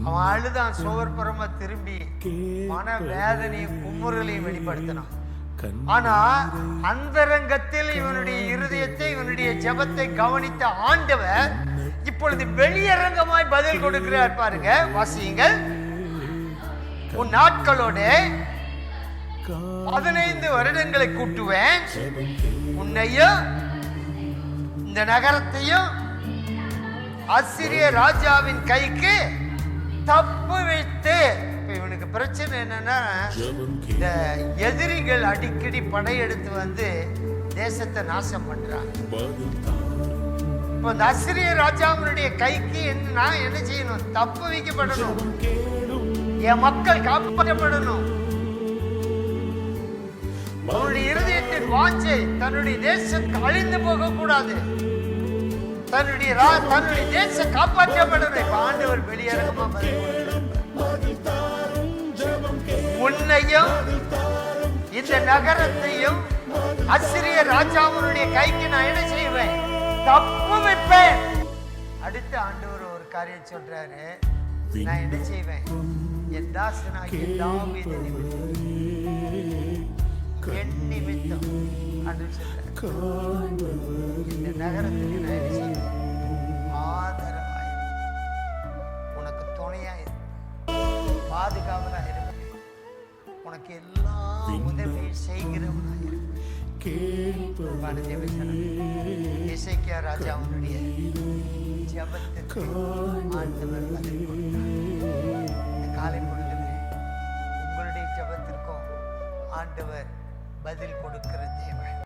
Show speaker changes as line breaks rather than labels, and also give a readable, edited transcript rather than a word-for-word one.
அவன் அழுதான், சோர்புறமா திரும்பி மன வேதனையும் குமுறலையும் வெளிப்படுத்தினான். ஆனா அந்தரங்கத்தில் இவனுடைய இருதயத்தை, இவனுடைய ஜெபத்தை கவனித்த ஆண்டவர் இப்பொழுது வெளியரங்கமாய் பதில் கொடுக்கிறார். பாருங்க, வாசியுங்கள். உன் நாட்களோட 15 வருடங்களை கூட்டுவேன், உன்னையும் இந்த நகரத்தையும் அசிரிய ராஜாவின் கைக்கு தப்பு வைத்து. இவனுக்கு பிரச்சனை என்னன்னா, இந்த எதிரிகள் அடிக்கடி படையெடுத்து வந்து தேசத்தை நாசம் பண்றாங்க. இப்ப இந்த அசிரிய ராஜாவினுடைய கைக்கு நான் என்ன செய்யணும்? தப்பு வைக்கப்படணும், என் மக்கள் காப்பாற்றப்படணும். அவனுடைய இருதயத்தின் வாஞ்சை தன்னுடைய தேசம் அழிந்து போக கூடாது, தன்னுடைய தேசம் காப்பாற்றப்படணும். இப்ப ஆண்டவர் வெளியரங்கமா உன்னையும் இந்த நகரத்தையும் அசிரிய ராஜாவினுடைய கைக்கு நான் என்ன செய்வேன்? தப்பு வைப்பேன். அடுத்த ஆண்டவர் ஒரு காரியம் சொல்றாரு, நான் என்ன செய்வேன்? என் தாசனாகிய தாவீது நிமித்தம், என் நிமித்தம் இந்த நகரத்துக்கு நான் என்ன செய்வேன்? ஆதரவாய், உனக்கு துணையாய், பாதுகாவலாக இருப்பேன், உனக்கு எல்லா உதவியும் செய்கிறவனாக இருப்பேன். எசேக்கியா ராஜாவுடைய ஜெபத்திற்கு ஆண்டவர் பதில் கொடுத்தார். இந்த காலை பொழுதிலே உங்களுடைய ஜெபத்திற்கும் ஆண்டவர் பதில் கொடுக்கிற தேவன்.